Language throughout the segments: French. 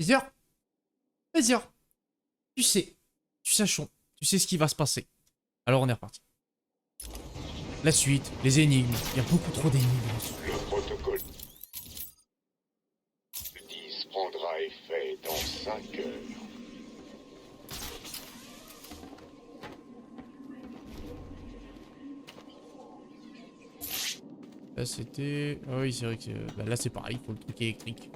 Peter, Peter, tu sais, tu sais ce qui va se passer. Alors on est reparti. La suite, les énigmes, il y a beaucoup trop d'énigmes. Le protocole 10 prendra effet dans 5 heures. Là c'était... Ah oui c'est vrai que bah, là c'est pareil, il faut le truc électrique.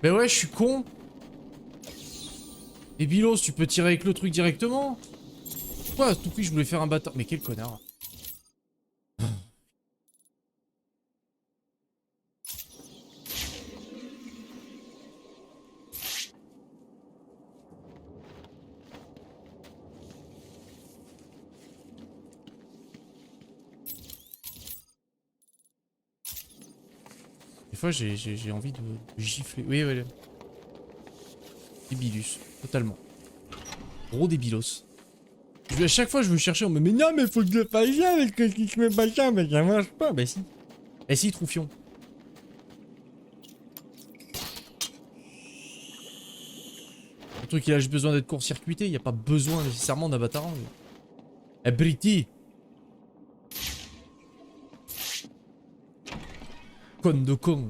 Mais ouais je suis con. Et Bilos tu peux tirer avec le truc directement. Quoi à tout prix je voulais faire un bâtard. Mais quel connard. Des fois j'ai envie de gifler. Oui ouais. Débilus, totalement. Gros débilos. À chaque fois je veux chercher, on me dit mais non mais faut que je le fasse ça avec que si je fais pas ça, mais ça marche pas. Bah si. Eh si Troufion. Le truc il a juste besoin d'être court-circuité, il n'y a pas besoin nécessairement d'un bataran. Eh Britty. Con de con.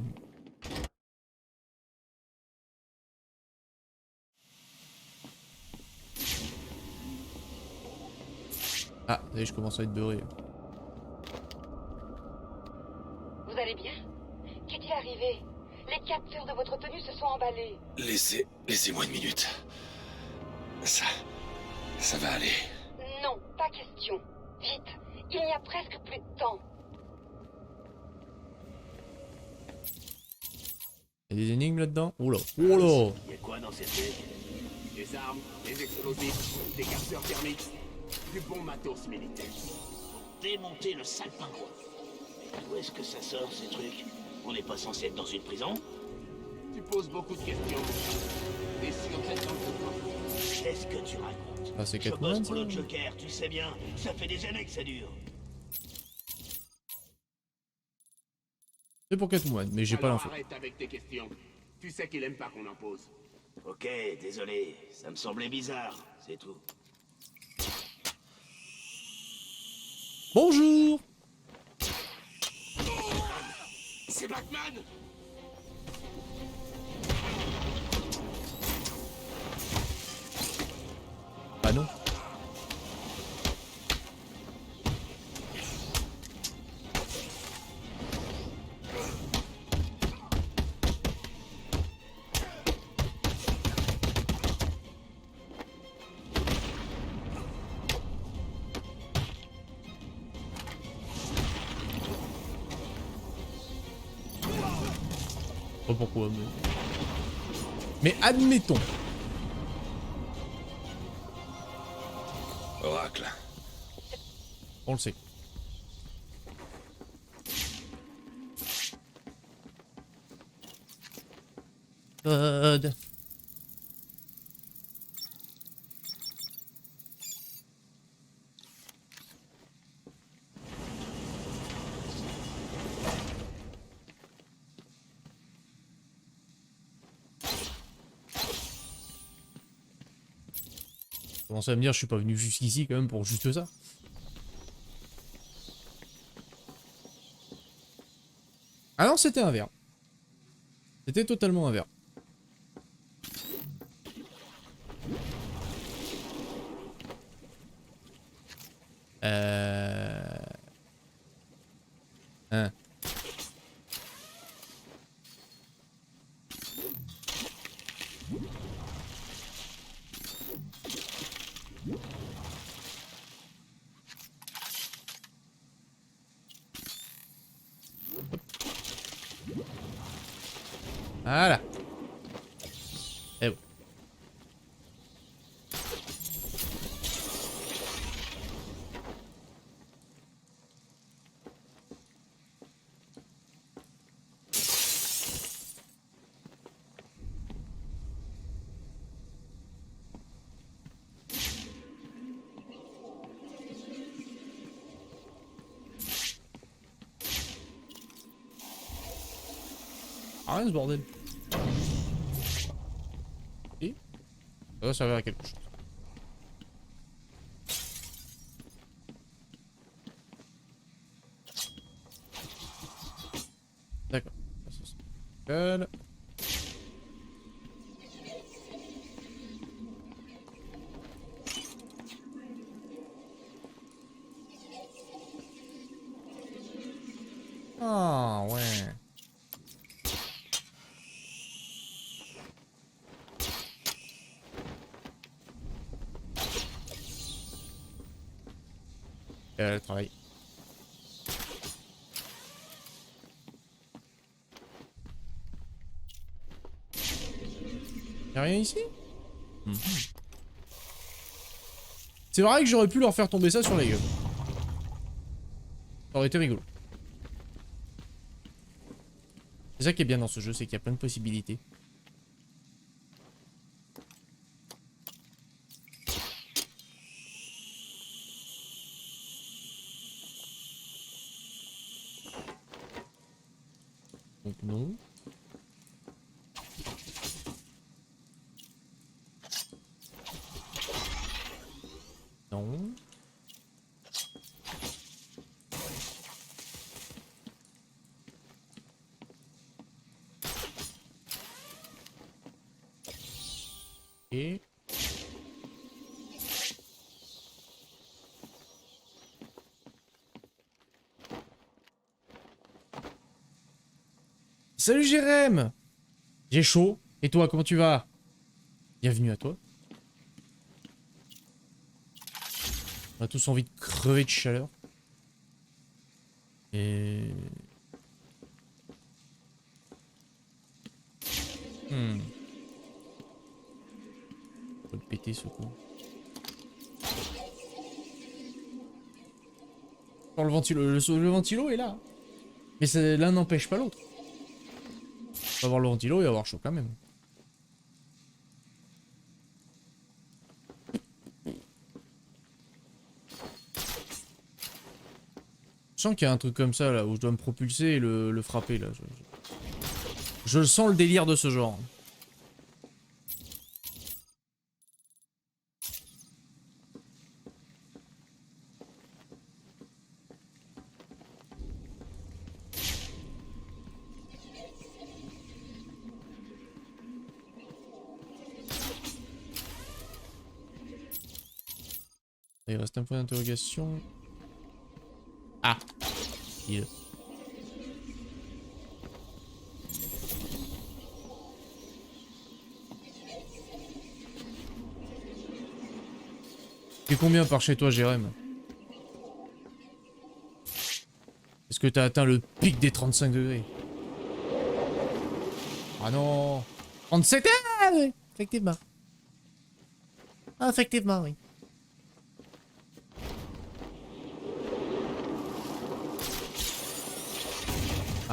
Ah, ça y est, je commence à être beurré. Vous allez bien? Qu'est-il arrivé? Les capteurs de votre tenue se sont emballés. Laissez-moi une minute. Ça va aller. Non, pas question. Vite, il n'y a presque plus de temps. Il y a des énigmes là-dedans. Oh là. Oh là. Il y a quoi dans cette truc? Des armes, des explosifs, des capteurs thermiques, du bon matos militaire. Démonter le sale pingouin. Mais d'où est-ce que ça sort, ces trucs? On n'est pas censé être dans une prison? Tu poses beaucoup de questions. T'es sûr d'être dans le coin? Qu'est-ce que tu racontes? Ah, c'est Je Catwoman, bosse pour ça le Joker, tu sais bien. Ça fait des années que ça dure. C'est pour Catwoman, mais j'ai pas Alors l'info. arrête avec tes questions. Tu sais qu'il aime pas qu'on en pose. Ok, désolé. Ça me semblait bizarre, c'est tout. Bonjour. C'est Batman! Ah non. Pas pourquoi, mais admettons. Oracle. On le sait. Code. Commencez à me dire, je suis pas venu jusqu'ici quand même pour juste ça. Ah non, c'était un verre. C'était totalement un verre. Hein. Voilà. Et bon. Ah rien ce bordel. Et ça va servir à quelque chose. D'accord. Ça, c'est nickel. Ah ouais. Le travail. Y'a rien ici? C'est vrai que j'aurais pu leur faire tomber ça sur la gueule. Ça aurait été rigolo. C'est ça qui est bien dans ce jeu, c'est qu'il y a plein de possibilités. Donc non. Non. Et... Salut Jérém! J'ai chaud. Et toi, comment tu vas? Bienvenue à toi. On a tous envie de crever de chaleur. Et... Faut le péter ce coup. Oh, le ventilo est là. Mais l'un n'empêche pas l'autre. On va avoir le ventilo et avoir chaud quand même. Je sens qu'il y a un truc comme ça là où je dois me propulser et le frapper là. Je le sens le délire de ce genre. Il reste un point d'interrogation. Ah, il. C'est combien par chez toi, Jérém? Est-ce que t'as atteint le pic des 35 degrés? Ah non, 37. Ah oui, effectivement. Ah, effectivement, oui.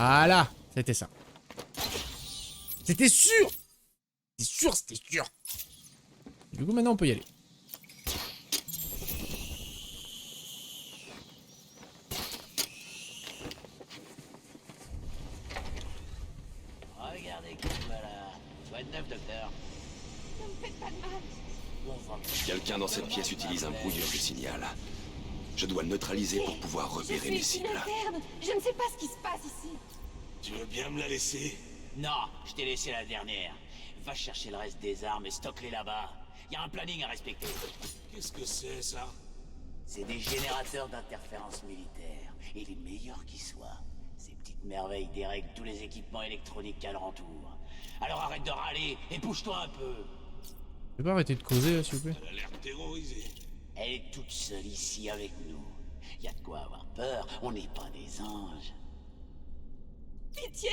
Voilà, c'était ça. C'était sûr. C'était sûr, c'était sûr. Du coup, maintenant, on peut y aller. Regardez qui voilà. Quoi de neuf, docteur? Ne me faites pas de mal. Bon sang. Quelqu'un dans cette pièce utilise un brouilleur de signal. Je dois le neutraliser pour pouvoir repérer mes Je suis cibles. une interne. Je ne sais pas ce qui se passe ici. Tu veux bien me la laisser? Non, je t'ai laissé la dernière. Va chercher le reste des armes et stocke-les là-bas. Y a un planning à respecter. Qu'est-ce que c'est, ça? C'est des générateurs d'interférences militaires. Et les meilleurs qui soient. Ces petites merveilles dérèglent tous les équipements électroniques alentour. Alors arrête de râler et bouge-toi un peu. Tu peux pas arrêter de causer là, s'il vous plaît? Elle a l'air terrorisée. Elle est toute seule ici avec nous. Y a de quoi avoir peur, on n'est pas des anges. Pitié,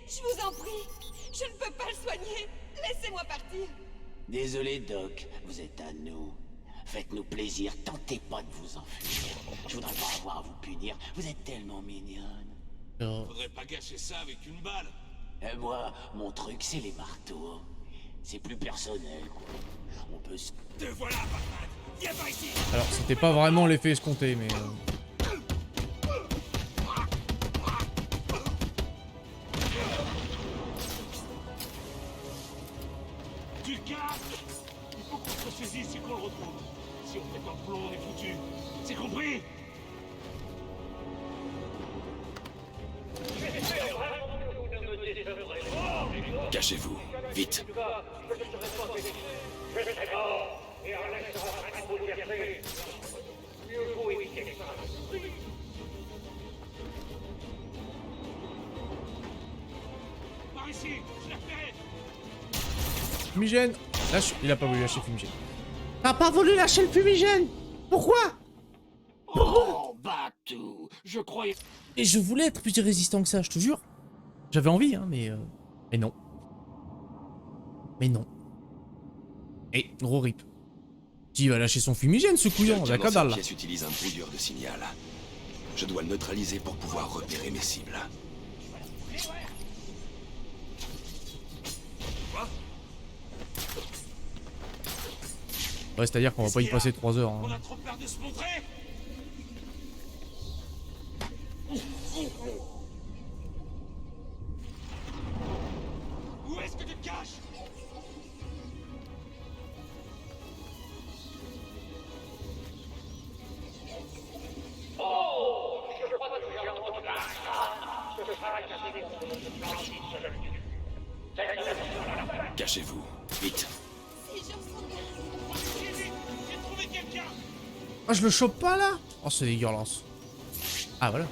je vous en prie. Je ne peux pas le soigner. Laissez-moi partir. Désolé, Doc, vous êtes à nous. Faites-nous plaisir, tentez pas de vous enfuir. Je voudrais pas avoir à vous punir, vous êtes tellement mignonne. Faudrait pas gâcher ça avec une balle. Et moi, mon truc, c'est les marteaux. C'est plus personnel, quoi. On peut se... Te voilà, Batman. Viens par ici. Alors, c'était pas vraiment l'effet escompté, mais... sinon on est foutu. C'est compris? Cachez-vous, vite. Par ici, je l'ai repéré. Fumigène. Lâche. Il a pas voulu lâcher le fumigène. T'as pas voulu lâcher le fumigène? Pourquoi? Oh, Batou, je croyais... Et je voulais être plus résistant que ça, je te jure. J'avais envie, hein, mais non. Mais non. Et gros rip. Qui va lâcher son fumigène, ce couillon? Quelqu'un La dans cette cadale. pièce utilise un brouilleur de signal. Je dois le neutraliser pour pouvoir repérer mes cibles. Ouais, c'est-à-dire qu'on va pas y passer 3 heures. On Hein. a trop peur de se montrer. Où est-ce que tu te caches? Cachez-vous, vite. Ces gens sont gaz. J'ai trouvé quelqu'un. Ah, je le chope pas là? Oh, c'est dégueulasse. Ah, voilà.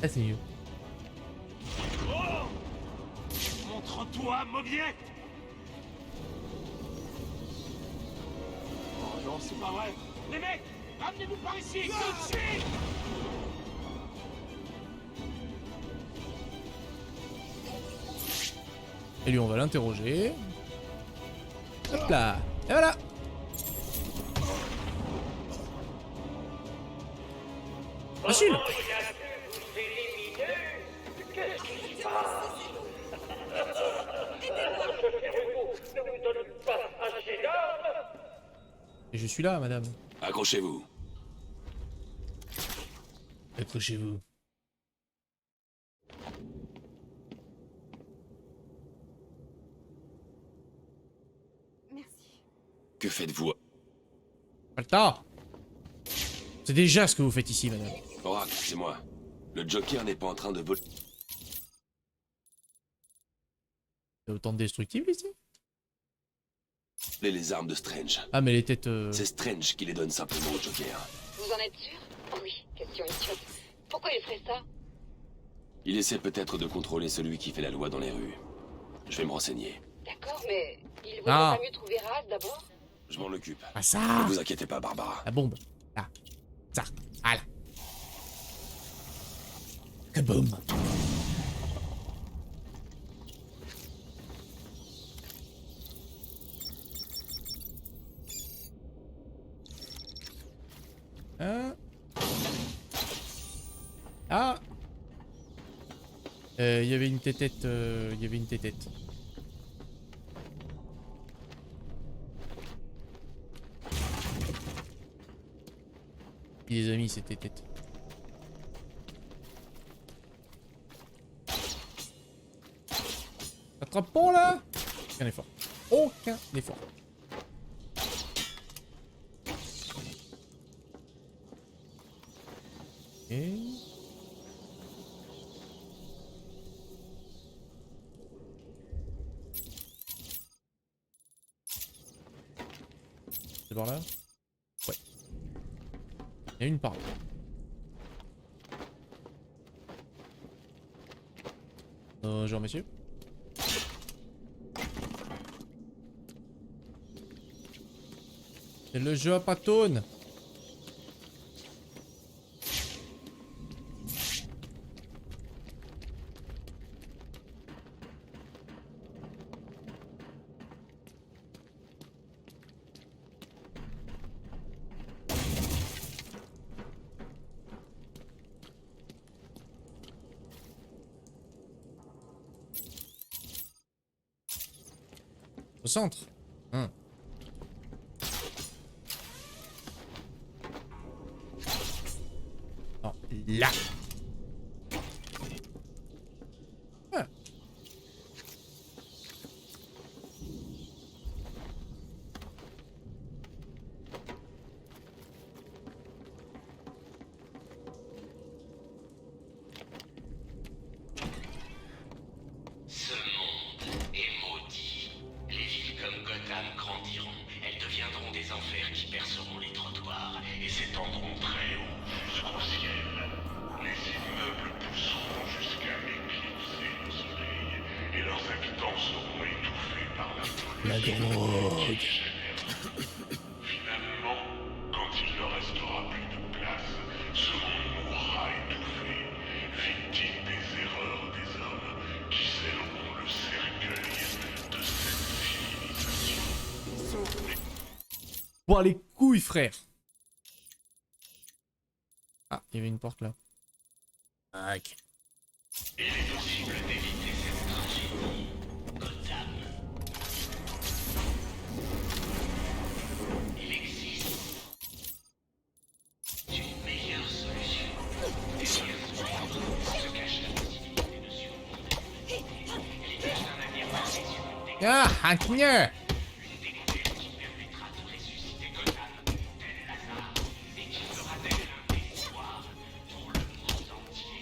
Ah, c'est mieux. Oh, montre-toi, mauviette. Oh non, c'est pas vrai. Les mecs, ramenez-vous par ici, tout de suite. Et lui, on va l'interroger. Hop là. Et voilà. Facile. Et je suis là, madame. Accrochez-vous. Accrochez-vous. Merci. Que faites-vous? Pas le temps. C'est déjà ce que vous faites ici, madame. Oracle, c'est moi. Le Joker n'est pas en train de voler. Il y a autant de destructibles ici? Les armes de Strange. Ah, mais les têtes... C'est Strange qui les donne simplement au Joker. Vous en êtes sûr? Oh oui, question idiote. Pourquoi il ferait ça? Il essaie peut-être de contrôler celui qui fait la loi dans les rues. Je vais me renseigner. D'accord, mais il vaudrait Ah. pas mieux trouver Raz d'abord? Je m'en occupe. Ah, ça. Ne vous inquiétez pas, Barbara. La bombe. Là. Ça. Voilà. Kaboom. Hein? Ah. Il y avait une tétette. Il y avait une tétette. Les amis, c'était tête. Attrape-pont là! Aucun effort. Aucun effort. Et... c'est par là? Ouais. Il y a une par là. Bonjour monsieur. C'est le jeu à patone. Au centre. Hein. Non, là. Ah. La drogue. Finalement, quand il ne restera plus de place, ce monde mourra étouffé, victime des erreurs des hommes qui scelleront le cercueil de cette civilisation. Bon, les couilles, frère. Ah, il y avait une porte là. Ok. Il est possible d'éviter cette tragédie. Gotham. Il existe une meilleure solution. Derrière ce monde se cache la possibilité de survie. L'image d'un avenir précieux. Ah, hackner. Une découverte qui permettra de ressusciter Gotham, tel Lazare, et qui fera d'elle un espoir pour le monde entier.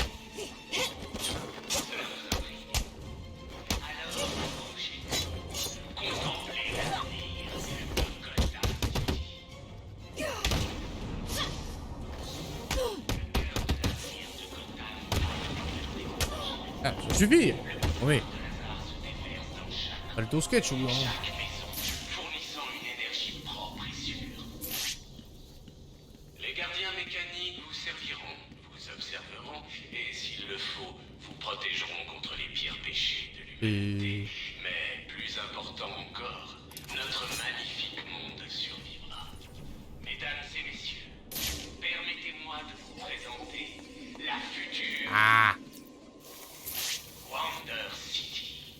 Alors, approchez-vous, contemplez l'avenir de Gotham. Ah, ça suffit. Oui. Pas le taux sketch au bout d'un moment. Chaque maison fournissant une énergie propre et sûre. Les gardiens mécaniques vous serviront, vous observeront, et s'il le faut, vous protégeront contre les pires péchés de l'humanité. Mais plus important encore, notre magnifique monde survivra. Mesdames et messieurs, permettez-moi de vous présenter la future Ah. Wonder City.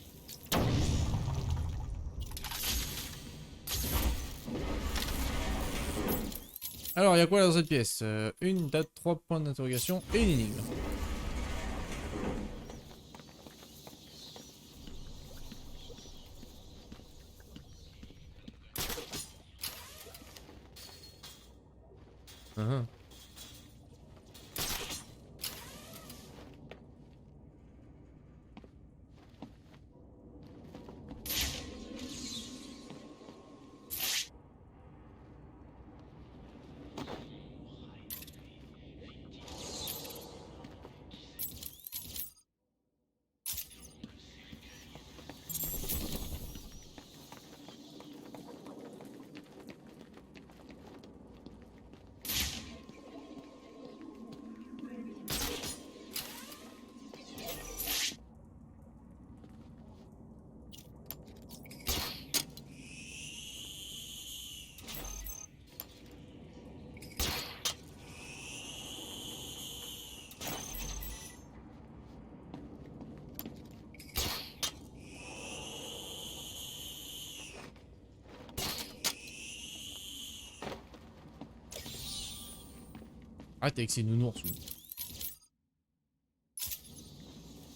Alors, il y a quoi dans cette pièce? Une date, 3 points d'interrogation et une énigme. Uhum. Arrête avec ces nounours. Oui.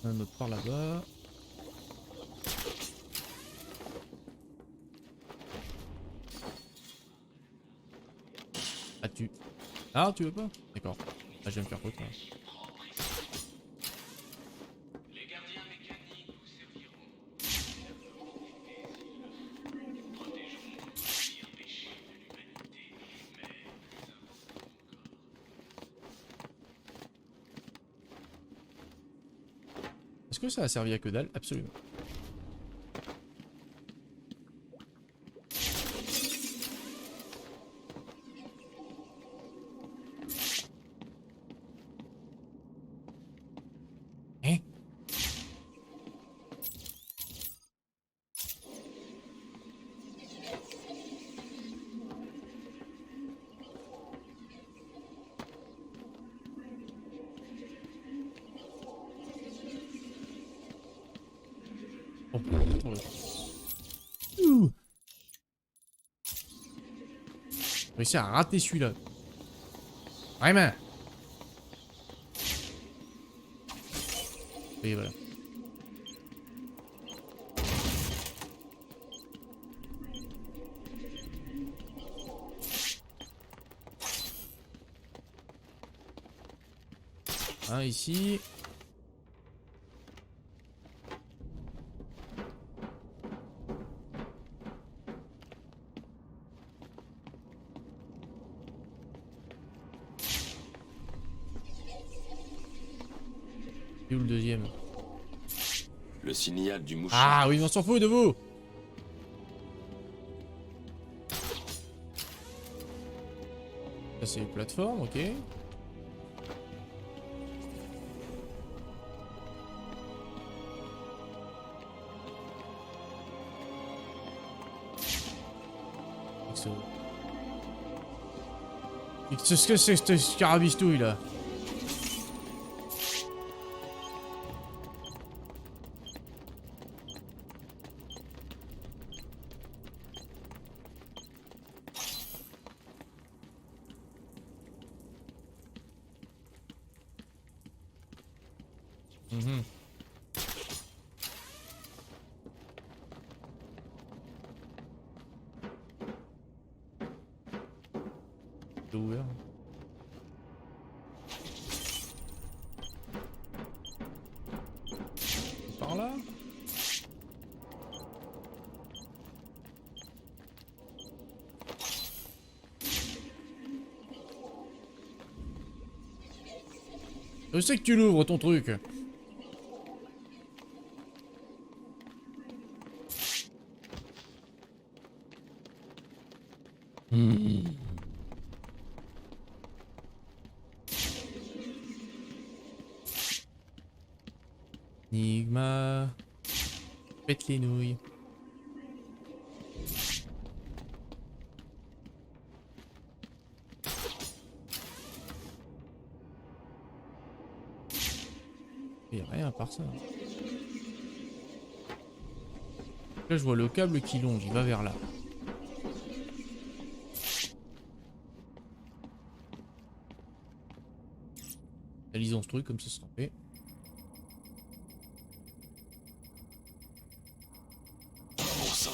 Un autre par là-bas. Ah tu... Ah tu veux pas? D'accord. Ah je vais me faire foutre. Les gardiens mécaniques vous serviront. Protégeront les pires péchés de l'humanité, mais plus important encore. Est-ce que ça a servi à que dalle? Absolument. Hein? Oh, attends, ouh. J'ai réussi à rater celui-là. Vraiment. Et voilà. Un ici. Et où le deuxième? Le signal du mouchard. Ah oui, mais on s'en fout de vous. c'est plateforme, ok. Qu'est-ce que c'est ce scarabistouille là? Mhm. C'est ouvert. Par là? Je sais que tu l'ouvres ton truc. Enigma. Pète les nouilles. Il n'y a rien à part ça. Là je vois le câble qui longe, il va vers là. Analysons ce truc comme ça sera fait. Bon sang,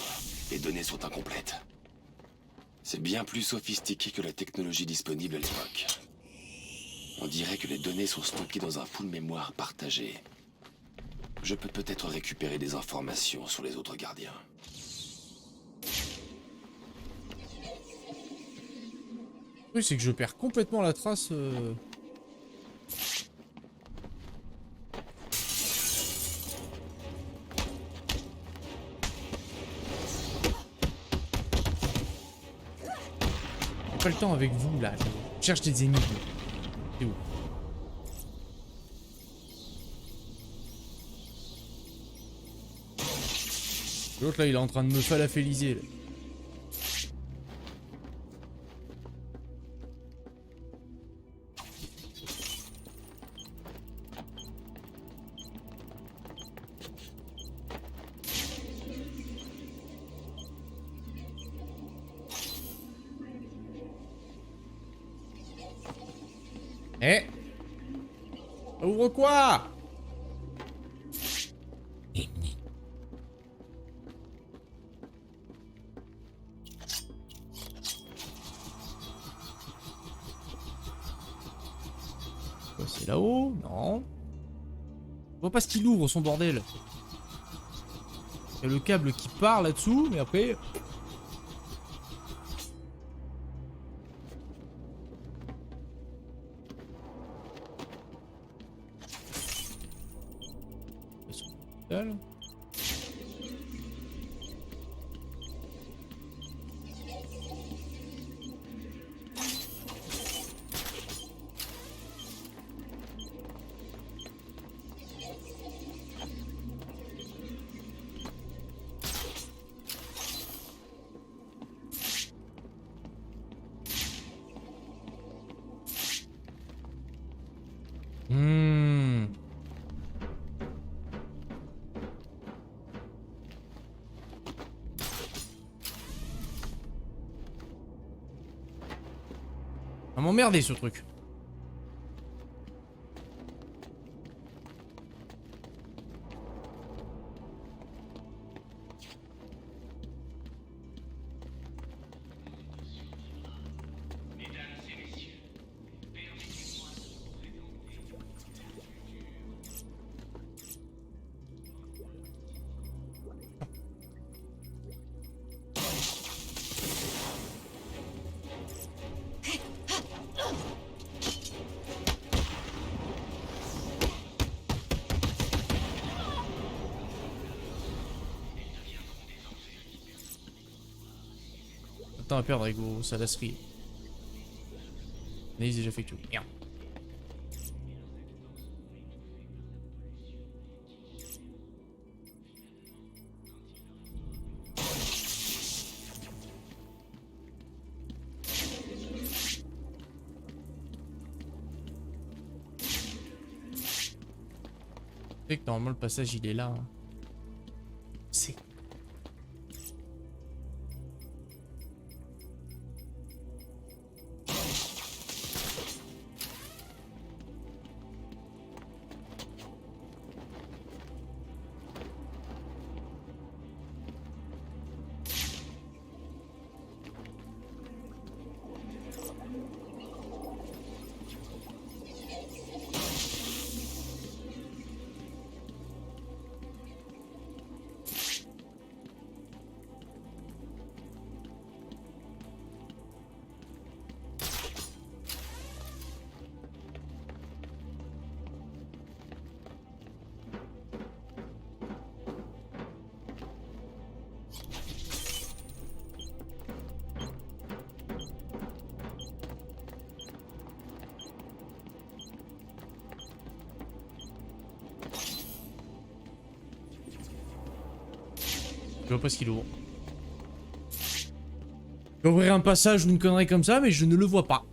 les données sont incomplètes. C'est bien plus sophistiqué que la technologie disponible à l'époque. On dirait que les données sont stockées dans un pool mémoire partagé. Je peux peut-être récupérer des informations sur les autres gardiens. Oui, c'est que je perds complètement la trace. J'ai pas le temps avec vous là. Je cherche des énigmes. C'est où? L'autre là, il est en train de me falaféliser là. Eh! Ouvre quoi? C'est là-haut? Non. Je vois pas ce qu'il ouvre son bordel. Il y a le câble qui part là-dessous, mais après... Ça va m'emmerder ce truc. Temps à perdre avec vos salasseries. Analyse déjà effectuée. Merde. Tu sais que normalement le passage il est là. Hein. C'est... Je vois pas ce qu'il ouvre. Il va ouvrir un passage ou une connerie comme ça, mais je ne le vois pas.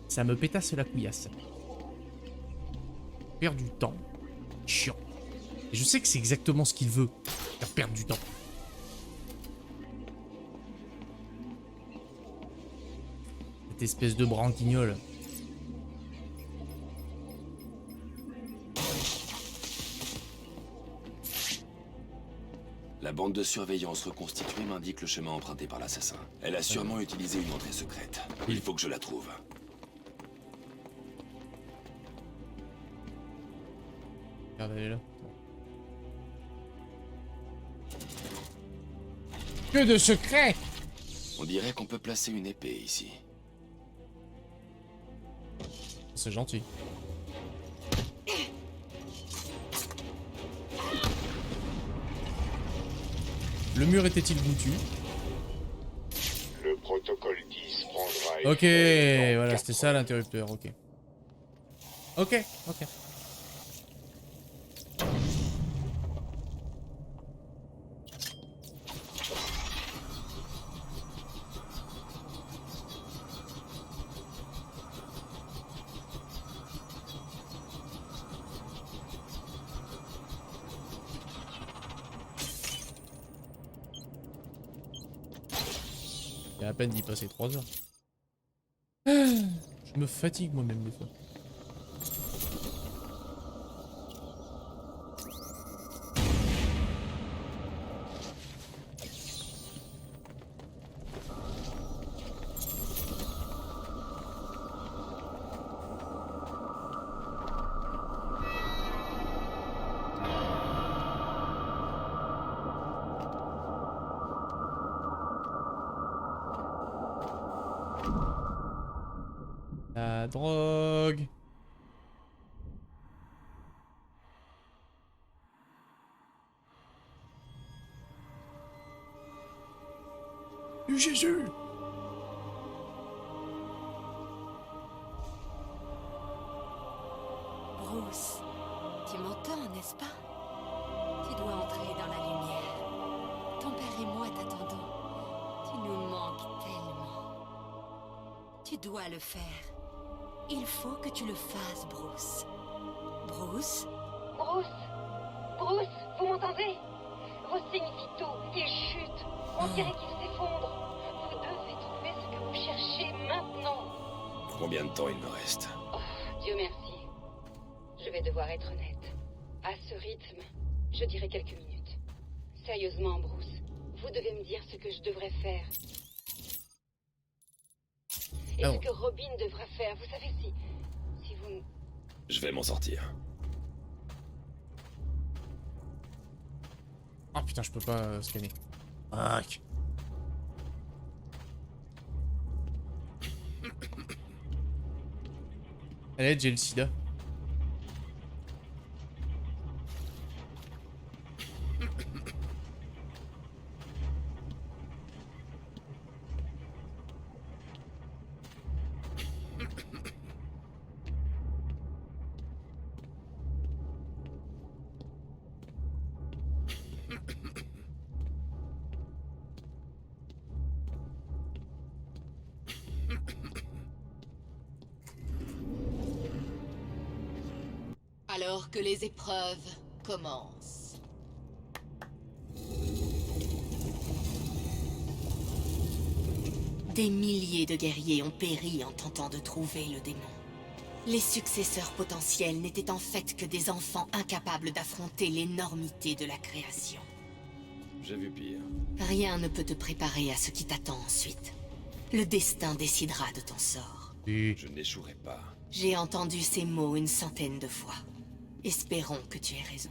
Ça me pétasse la couillasse. Perdre du temps. Chiant. Et je sais que c'est exactement ce qu'il veut. Faire perdre du temps. Cette espèce de branquignol. La bande de surveillance reconstituée m'indique le chemin emprunté par l'assassin. Elle a sûrement utilisé une entrée secrète. Il faut que je la trouve. Regarde, elle est là. Que de secrets! On dirait qu'on peut placer une épée ici. C'est gentil. Le mur était-il goûtu? Le protocole 10 prendra... Ok, effet dans voilà, 4 c'était ça l'interrupteur, ok. Ok, ok. Il y a à peine d'y passer 3 heures. Je me fatigue moi-même des fois. La drogue. Jésus. Bruce, tu m'entends, n'est-ce pas? Tu dois entrer dans la lumière. Ton père et moi t'attendons. Tu nous manques tellement. Tu dois le faire. Il faut que tu le fasses, Bruce. Bruce? Bruce! Bruce, vous m'entendez? Vos signes vitaux, ils chutent. On dirait qu'ils s'effondrent. Vous devez trouver ce que vous cherchez maintenant. Combien de temps il me reste? Oh, Dieu merci. Je vais devoir être honnête. À ce rythme, je dirais quelques minutes. Sérieusement, Bruce, vous devez me dire ce que je devrais faire. Et ce que Robin devra faire. Vous savez, si vous... Je vais m'en sortir. Ah putain, je peux pas scanner. Fuck. À l'aide, j'ai le sida. Alors que les épreuves commencent. Des milliers de guerriers ont péri en tentant de trouver le démon. Les successeurs potentiels n'étaient en fait que des enfants incapables d'affronter l'énormité de la création. J'ai vu pire. Rien ne peut te préparer à ce qui t'attend ensuite. Le destin décidera de ton sort. Je n'échouerai pas. J'ai entendu ces mots une centaine de fois. Espérons que tu aies raison.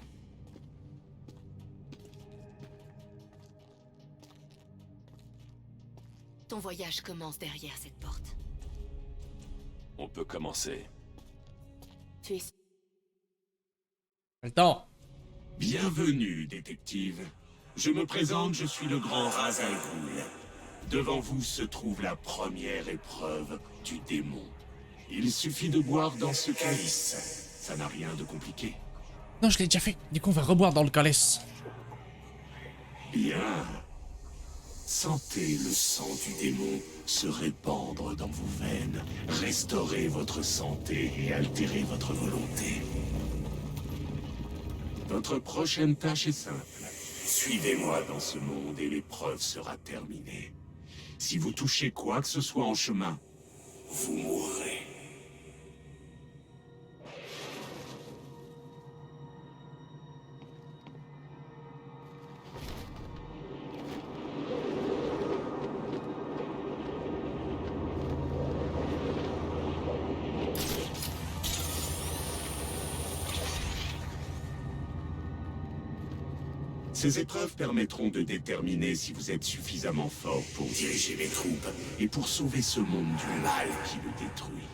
Ton voyage commence derrière cette porte. On peut commencer. Tu es... Le temps. Bienvenue, détective. Je me présente, je suis le grand Ra's al Ghul. Devant vous se trouve la première épreuve du démon. Il suffit de boire dans ce calice. Ça n'a rien de compliqué. Non, je l'ai déjà fait. Du coup, on va reboire dans le calice. Bien. Sentez le sang du démon se répandre dans vos veines, restaurer votre santé et altérer votre volonté. Votre prochaine tâche est simple. Suivez-moi dans ce monde et l'épreuve sera terminée. Si vous touchez quoi que ce soit en chemin, vous mourrez. Ces épreuves permettront de déterminer si vous êtes suffisamment fort pour diriger les troupes et pour sauver ce monde du mal qui le détruit.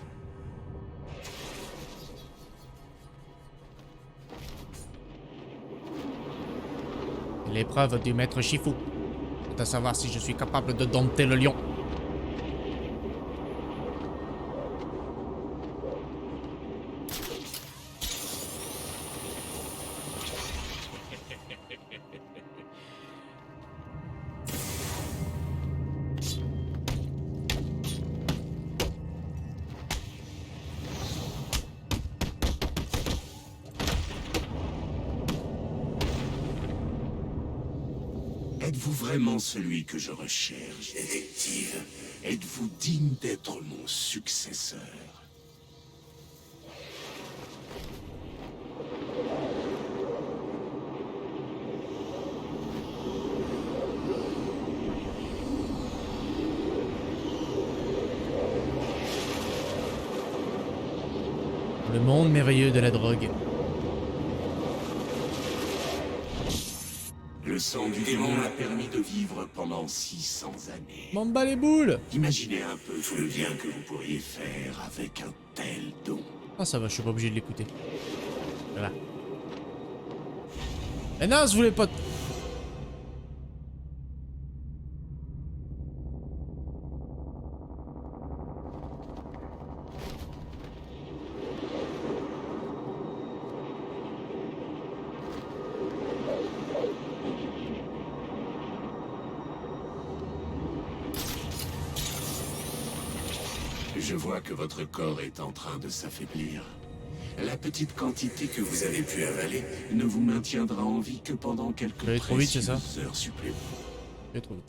L'épreuve du maître Shifu. C'est à savoir si je suis capable de dompter le lion. Êtes-vous vraiment celui que je recherche, détective? Êtes-vous digne d'être mon successeur? Le monde merveilleux de la drogue. Le sang du démon m'a permis de vivre pendant 600 années. M'en bats les boules. Imaginez un peu tout le bien que vous pourriez faire avec un tel don. Ah ça va, je suis pas obligé de l'écouter. Voilà. Eh non, je voulais pas... Je vois que votre corps est en train de s'affaiblir. La petite quantité que vous avez pu avaler ne vous maintiendra en vie que pendant quelques J'allais trop vite, c'est ça? précieuses heures supplémentaires. J'ai trop vite.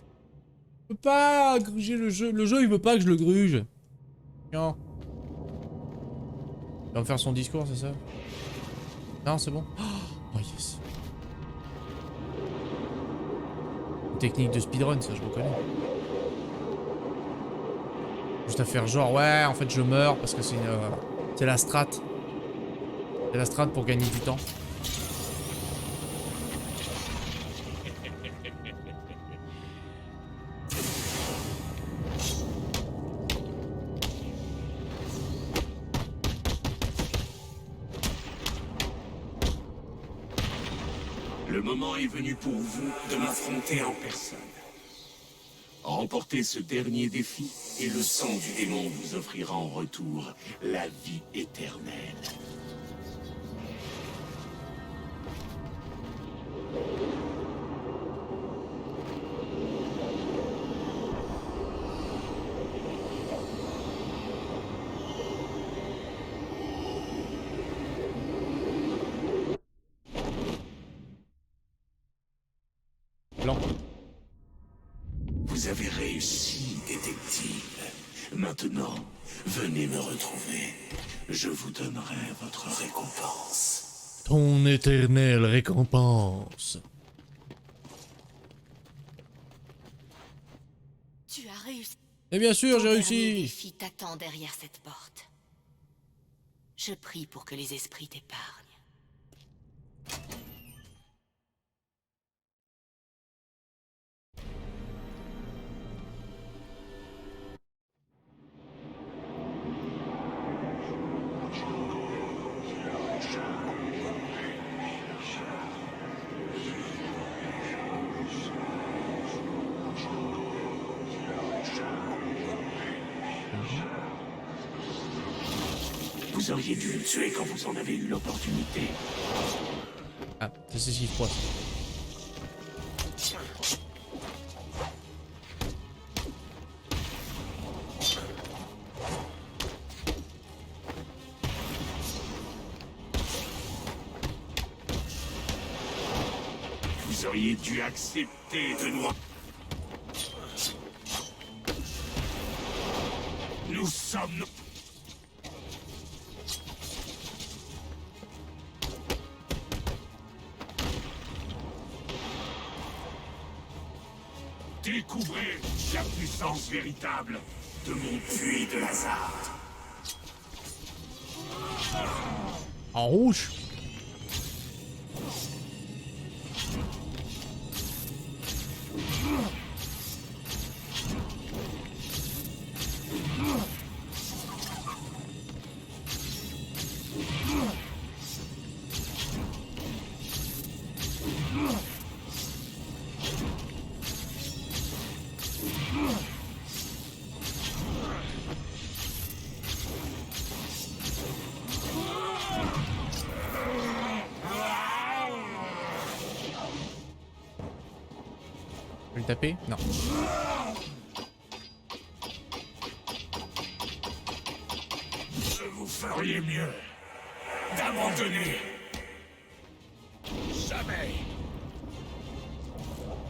Je peux pas gruger le jeu. Le jeu, il veut pas que je le gruge. Non. Il va me faire son discours, c'est ça? Non, c'est bon. Oh yes. Une technique de speedrun, ça, je reconnais. Juste à faire genre, ouais, en fait, je meurs parce que c'est une... c'est la strat. C'est la strat pour gagner du temps. Le moment est venu pour vous de m'affronter en personne. Remportez ce dernier défi et le sang du démon vous offrira en retour la vie éternelle. Vous avez réussi, détective. Maintenant, venez me retrouver. Je vous donnerai votre récompense. Ton éternelle récompense. Tu as réussi. Et bien sûr, j'ai Ton dernier réussi. défi t'attend derrière cette porte. Je prie pour que les esprits t'épargnent. Vous auriez dû le tuer quand vous en avez eu l'opportunité. Ah, ça c'est Chiffre Poisson. Vous auriez dû accepter de nous... Nous sommes... Découvrez la puissance véritable de mon puits de Lazare. En rouge. Je vais le taper? Non. Vous feriez mieux d'abandonner. Jamais.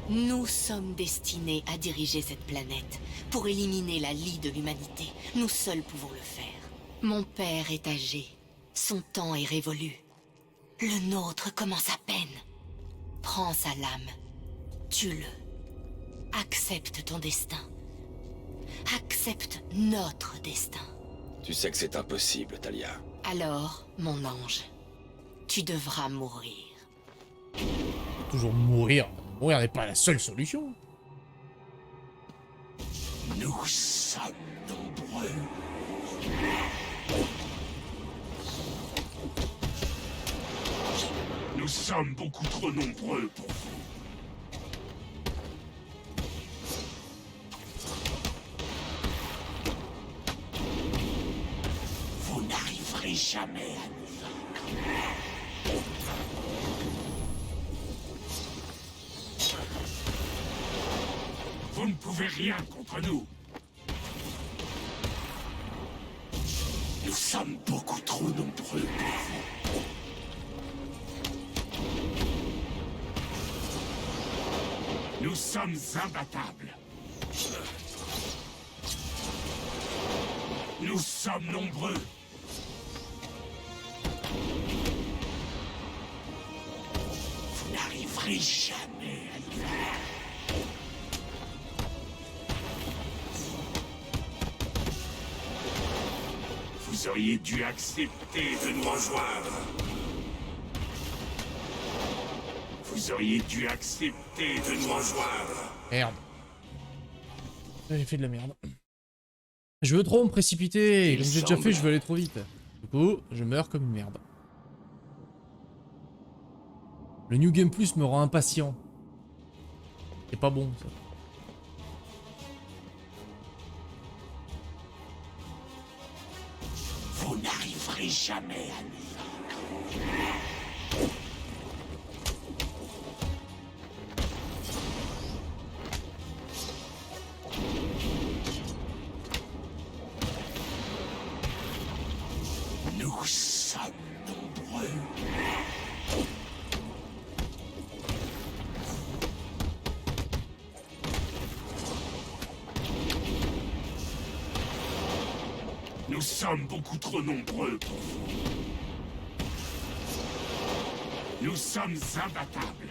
Nous sommes destinés à diriger cette planète pour éliminer la lie de l'humanité. Nous seuls pouvons le faire. Mon père est âgé. Son temps est révolu. Le nôtre commence à peine. Prends sa lame. Tue-le. Accepte ton destin. Accepte notre destin. Tu sais que c'est impossible, Talia. Alors, mon ange, tu devras mourir. Toujours mourir. Mourir n'est pas la seule solution. Nous sommes nombreux. Nous sommes beaucoup trop nombreux pour vous. Vous n'arriverez jamais à nous vaincre. Vous ne pouvez rien contre nous. Nous sommes beaucoup trop nombreux pour vous. Nous sommes imbattables. Nous sommes nombreux. Vous n'arriverez jamais à nous vaincre. Vous auriez dû accepter de nous rejoindre. Vous auriez dû accepter de nous rejoindre. Merde. J'ai fait de la merde. Je veux trop me précipiter. Il Comme j'ai déjà semble. fait, je veux aller trop vite. Du coup, je meurs comme une merde. Le New Game Plus me rend impatient. C'est pas bon, ça. Vous n'arriverez jamais à nous vaincre. Nous sommes nombreux. Nous sommes beaucoup trop nombreux pour vous. Nous sommes imbattables.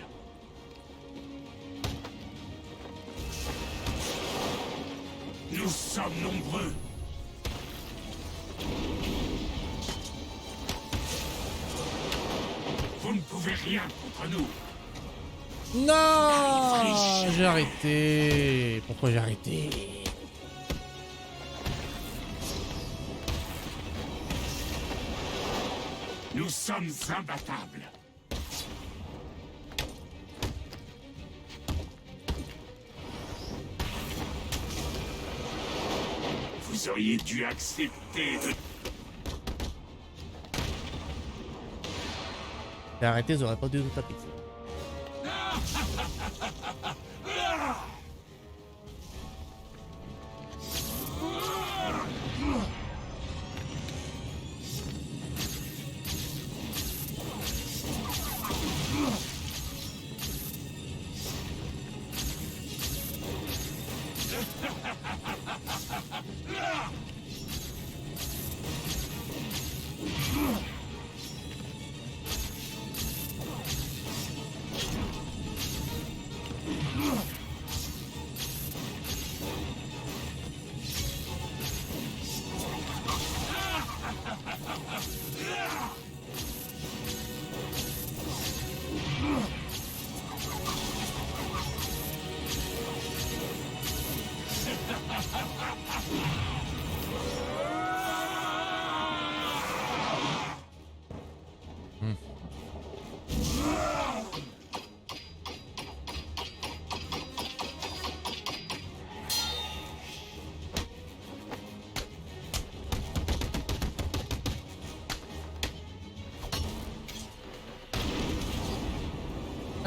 Nous sommes nombreux. Vous ne pouvez rien contre nous. Non, j'ai arrêté. Pourquoi j'ai arrêté? Nous sommes imbattables. Vous auriez dû accepter de... J'ai arrêté, j'aurais pas dû tout taper.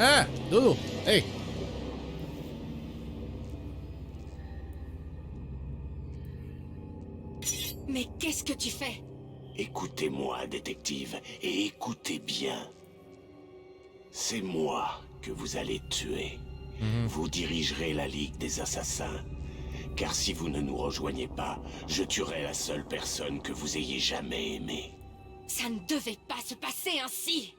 Ah, Dodo, hey. Mais qu'est-ce que tu fais? Écoutez-moi, détective, et écoutez bien. C'est moi que vous allez tuer. Vous dirigerez la Ligue des Assassins. Car si vous ne nous rejoignez pas, je tuerai la seule personne que vous ayez jamais aimée. Ça ne devait pas se passer ainsi.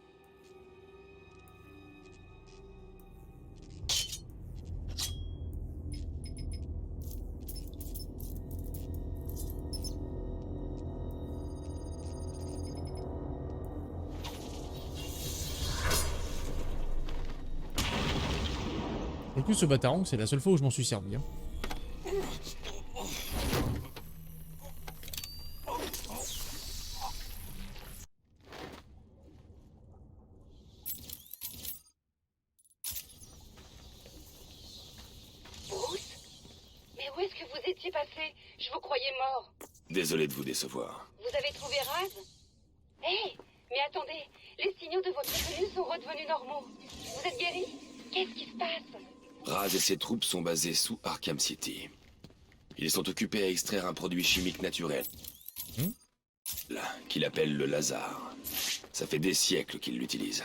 Pour le coup, ce bataillon, c'est la seule fois où je m'en suis servi. Hein. Bruce? Mais où est-ce que vous étiez passé? Je vous croyais mort. Désolé de vous décevoir. Vous avez trouvé Raz? Hé, mais attendez, les signaux de votre venue sont redevenus normaux. Vous êtes guéri? Qu'est-ce qui se passe? Raz et ses troupes sont basés sous Arkham City. Ils sont occupés à extraire un produit chimique naturel. Qu'il appelle le Lazare. Ça fait des siècles qu'ils l'utilisent.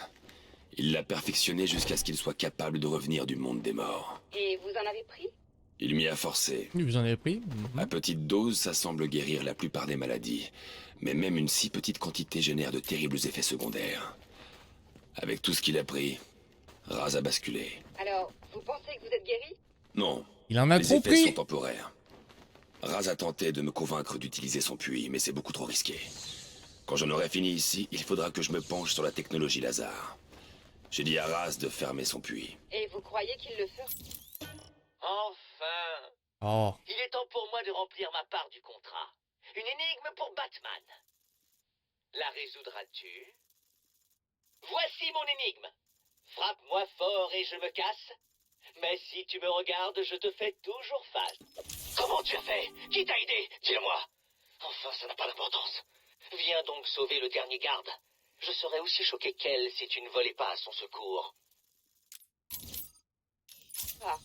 Il l'a perfectionné jusqu'à ce qu'il soit capable de revenir du monde des morts. Et vous en avez pris? Il m'y a forcé. Vous en avez pris? À petite dose, ça semble guérir la plupart des maladies. Mais même une si petite quantité génère de terribles effets secondaires. Avec tout ce qu'il a pris, Raz a basculé. Alors, vous pensez que vous êtes guéri? Non. Il en a Les trop effets pris. sont temporaires. Raz a tenté de me convaincre d'utiliser son puits, mais c'est beaucoup trop risqué. Quand j'en aurai fini ici, il faudra que je me penche sur la technologie Lazare. J'ai dit à Raz de fermer son puits. Et vous croyez qu'il le fera? Enfin! Oh. Il est temps pour moi de remplir ma part du contrat. Une énigme pour Batman. La résoudras-tu? Voici mon énigme. Frappe-moi fort et je me casse. Mais si tu me regardes, je te fais toujours face. Comment tu as fait? Qui t'a aidé? Dis-le-moi. Enfin, ça n'a pas d'importance. Viens donc sauver le dernier garde. Je serais aussi choqué qu'elle si tu ne volais pas à son secours. Ah,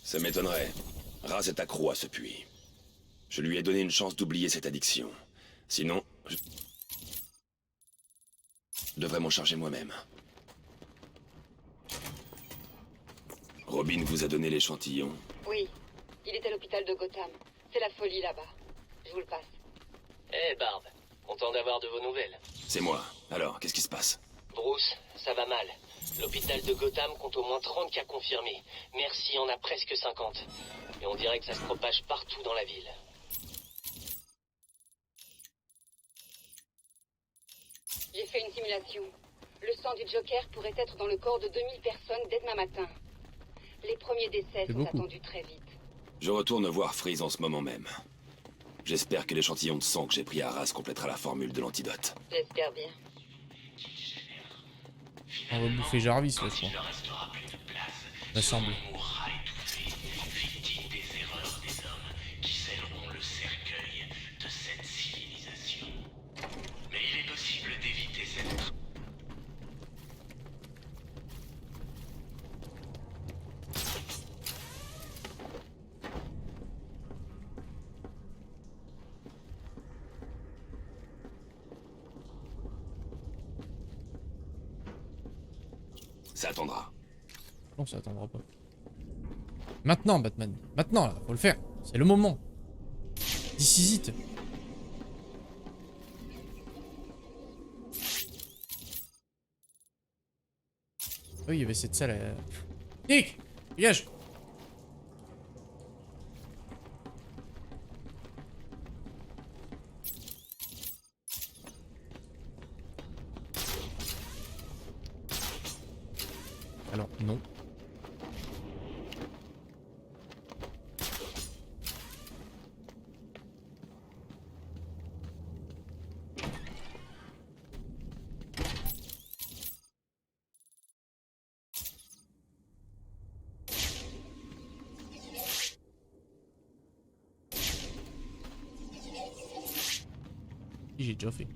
Ça m'étonnerait. Raz est accro à ce puits. Je lui ai donné une chance d'oublier cette addiction. Sinon, je devrais m'en charger moi-même. Robin vous a donné l'échantillon. oui. Il est à l'hôpital de Gotham. C'est la folie là-bas. Je vous le passe. avoir de vos nouvelles. C'est moi. Alors, qu'est-ce qui se passe? Bruce, ça va mal. L'hôpital de Gotham compte au moins 30 cas confirmés. Merci en a presque 50. Et on dirait que ça se propage partout dans la ville. J'ai fait une simulation. Le sang du Joker pourrait être dans le corps de 2000 personnes dès demain matin. Les premiers décès C'est sont beaucoup. attendus très vite. Je retourne voir Freeze en ce moment même. J'espère que l'échantillon de sang que j'ai pris à Arras complétera la formule de l'antidote. J'espère bien. On va bouffer Jarvis, là, je crois. Il ne restera plus de place. Ça semble. Son mourra étouffé, victime des erreurs des hommes qui scelleront le cercueil de cette civilisation. Mais il est possible d'éviter cette... Ça attendra. Non, ça attendra pas. Maintenant, Batman. Maintenant, là, faut le faire. C'est le moment. This is it. Oui, il y avait cette salle à... Nick, dégage. Alors, non. J'ai déjà fait.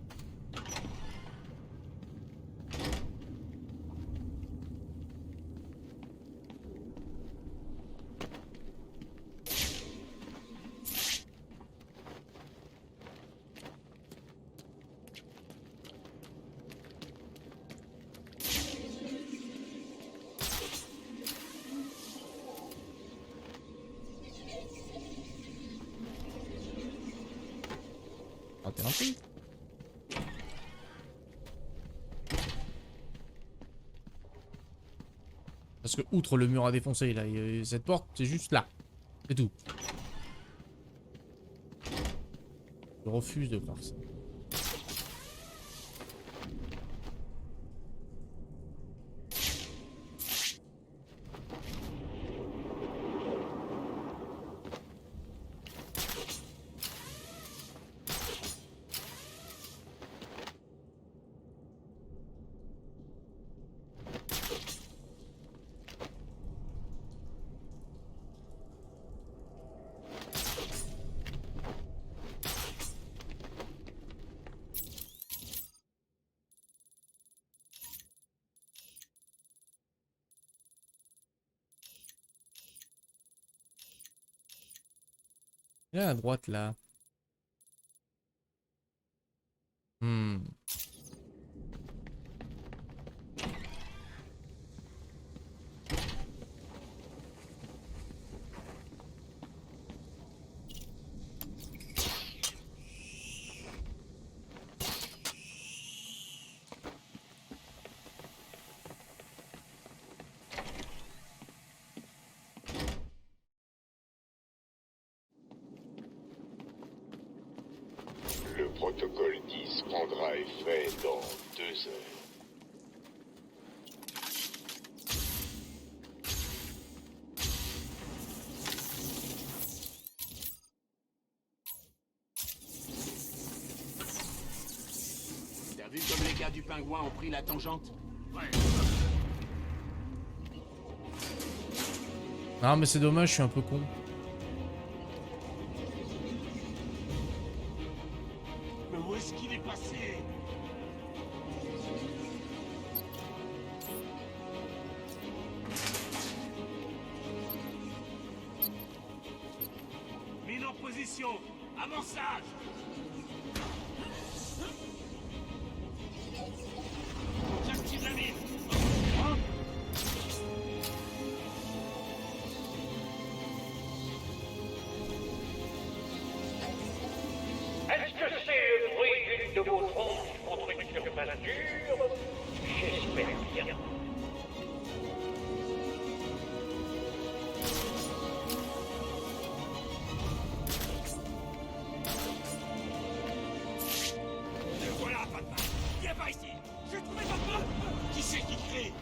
Ah, t'es un peu. Parce que outre le mur à défoncer là, cette porte c'est juste là. C'est tout. Je refuse de croire ça. Là à droite là. Le protocole 10 prendra effet dans 2 heures. T'as vu comme les gars du pingouin ont pris la tangente? Ouais. Ah mais c'est dommage, je suis un peu con. Mais où est-ce qu'il est passé? Mine en position. Amorçage. J'active la mine. Hein? Est-ce que c'est le bruit d'une de vos tronches contre une surface dure, j'espère bien. Voilà, Batman. Viens par ici. J'ai trouvé Batman. Qui c'est qui crie?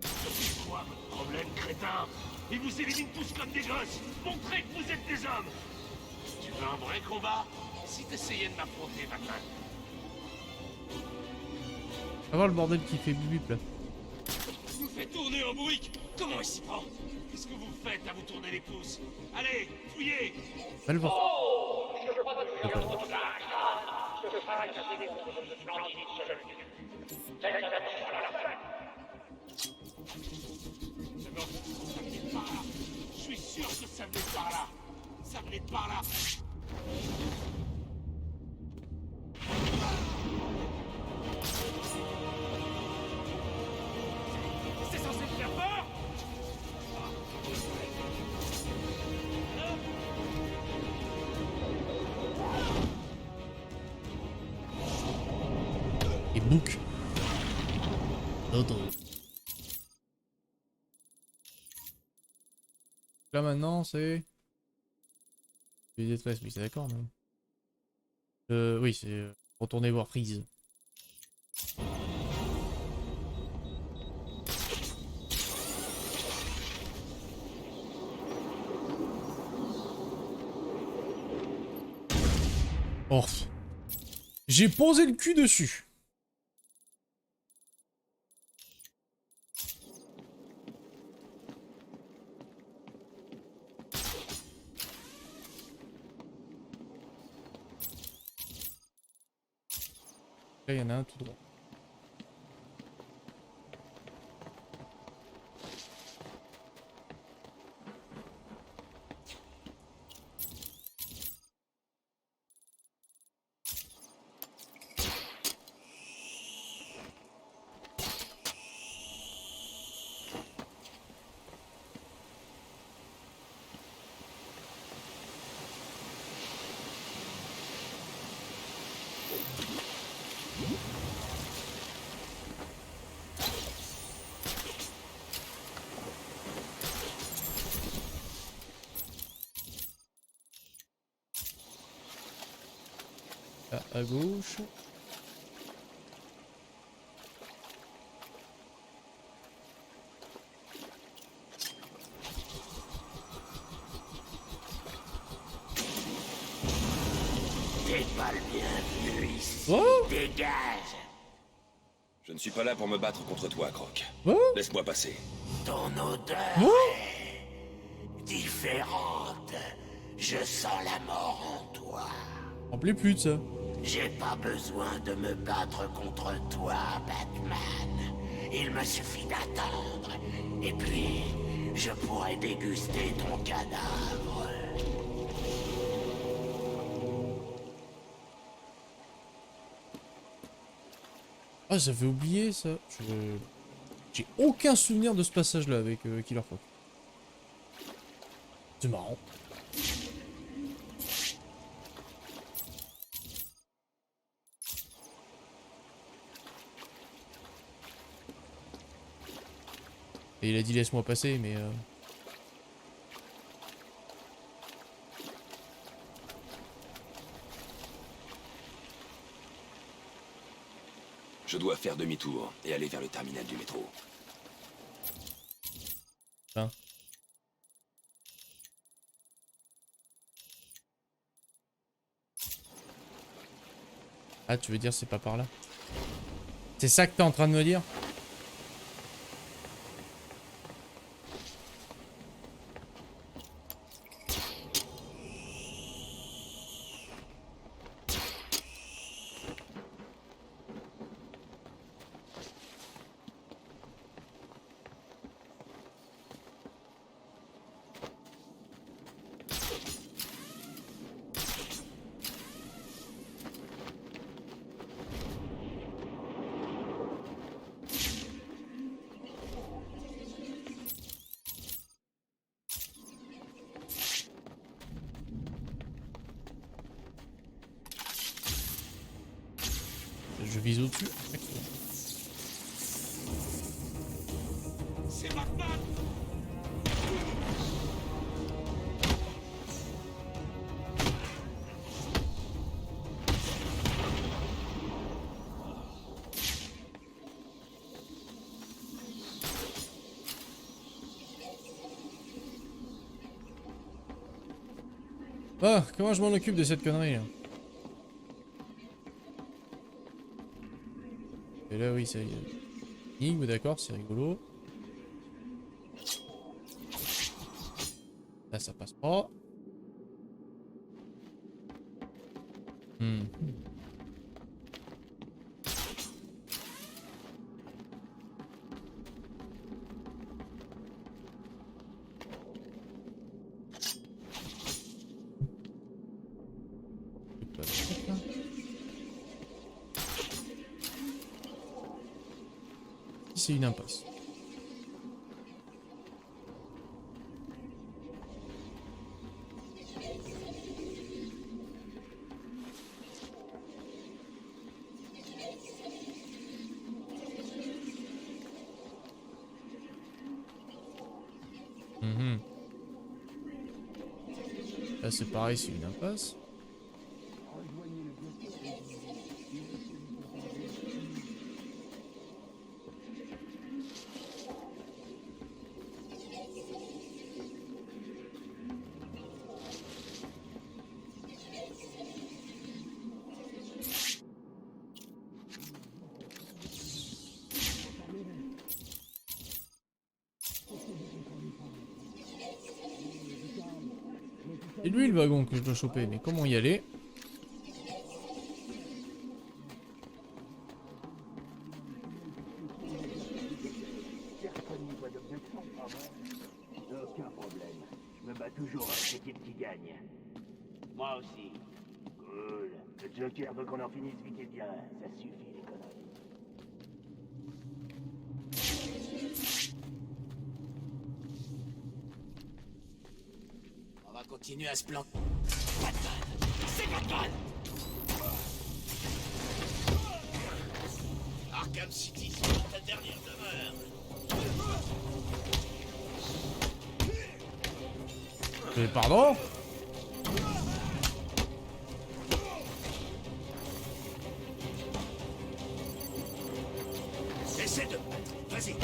C'est quoi votre problème, crétin? Ils vous éliminent tous comme des gosses. Montrez que vous êtes des hommes. Tu veux un vrai combat? Si t'essayais de m'affronter, Batman. Va voir le bordel qui fait bip là. Vous faites tourner en bourrique. Comment il s'y prend? Qu'est-ce que vous faites à vous tourner les pouces? Allez, fouillez. Va le voir. Je suis sûr que ça venait de par là. Ça venait de par là. C'est censé te faire peur? Et bouc. Dodo. Là maintenant c'est... Les détresses, oui c'est d'accord non? Oui c'est... Retourner voir Freeze. Oh. J'ai posé le cul dessus. Là, il y en a un tout droit. Là, à gauche. T'es pas le bienvenu ici. Oh! Dégage. Je ne suis pas là pour me battre contre toi, Croc. Oh! Laisse-moi passer. Ton odeur Oh! est différente. Je sens la mort en toi. Rappelez plus de ça. J'ai pas besoin de me battre contre toi, Batman. Il me suffit d'attendre. Et puis, je pourrai déguster ton cadavre. Ah, j'avais oublié ça. J'ai aucun souvenir de ce passage-là avec Killer Croc. C'est marrant. Et il a dit laisse-moi passer, mais... Je dois faire demi-tour et aller vers le terminal du métro. Hein. Ah, tu veux dire c'est pas par là? C'est ça que t'es en train de me dire? Je vise au-dessus. C'est Batman! Ah, comment je m'en occupe de cette connerie là? Et là oui, c'est énigme, d'accord, c'est rigolo. Là ça passe pas. C'est une impasse. Là c'est pareil, c'est une impasse. C'est lui le wagon que je dois choper, mais comment y aller? Aucun problème. Je me bats toujours avec l'équipe qui gagne. Moi aussi. Cool. Le Joker veut qu'on en finisse vite et bien. Ça suffit les conneries. On va continuer à se planter. Batman! C'est Batman! Arkham City, c'est ta dernière demeure. Mais pardon? Essaie de... Vas-y.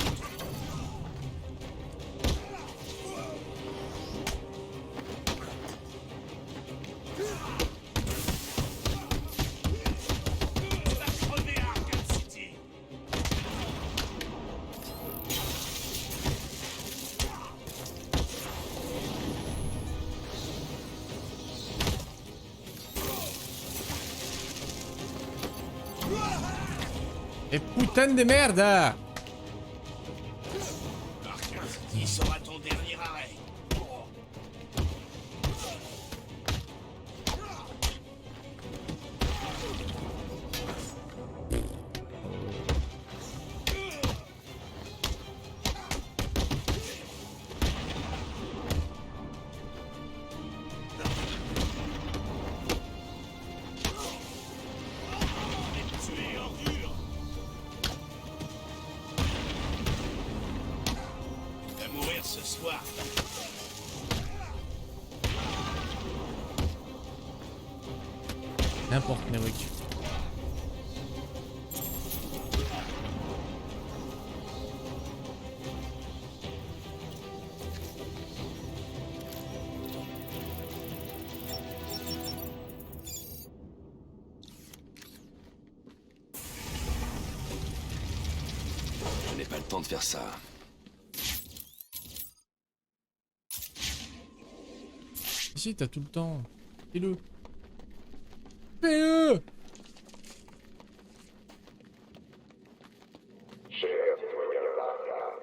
Et putain de merde! Il sera ton dernier arrêt. Ce soir. N'importe, Merrick. Je n'ai pas le temps de faire ça. Si, t'as tout le temps. Fais-le. Fais-le! Cher citoyen Arkham,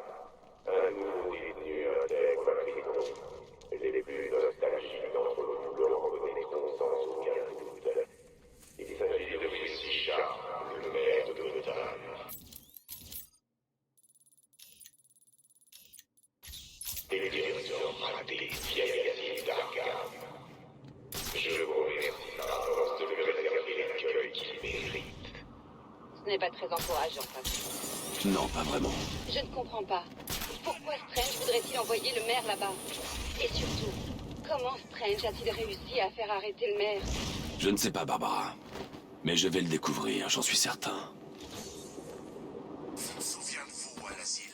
un nouveau détenu intègre la prison. Les plus nostalgiques d'entre vous le reconnaîtront sans aucun doute. Il s'agit de Wesley Sharp, le maire de Gotham. Des directeurs ratés, vieilles d'Arkham. Je vous n'est pas très encourageant, ça. Non, pas vraiment. Je ne comprends pas. Pourquoi Strange voudrait-il envoyer le maire là-bas? Et surtout, comment Strange a-t-il réussi à faire arrêter le maire? Je ne sais pas, Barbara. Mais je vais le découvrir, j'en suis certain. Je me souviens de vous à l'asile.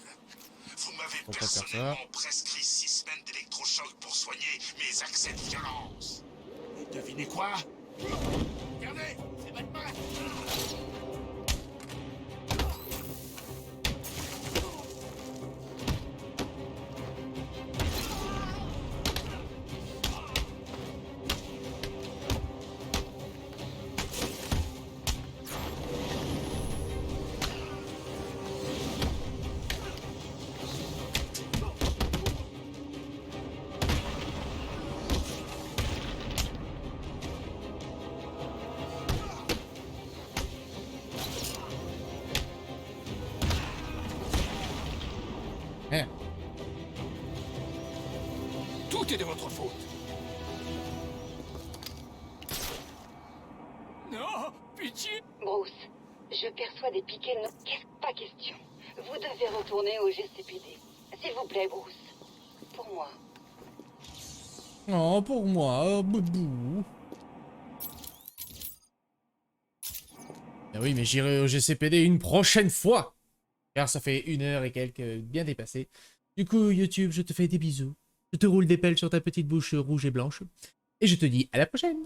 Vous m'avez Pourquoi faire ça? personnellement prescrit 6 semaines d'électrochoc pour soigner mes accès de violence. Et devinez quoi? Regardez, c'est Batman. Hein. Tout est de votre faute. Non, pitié. Bruce, je perçois des piquets de... Pas question. Vous devez retourner au GCPD. S'il vous plaît, Bruce. Pour moi. Oh, pour moi, boubou. Ah oui, mais j'irai au GCPD une prochaine fois. Car ça fait 1 heure et quelques bien dépassé. Du coup, YouTube, je te fais des bisous. Je te roule des pelles sur ta petite bouche rouge et blanche. Et je te dis à la prochaine.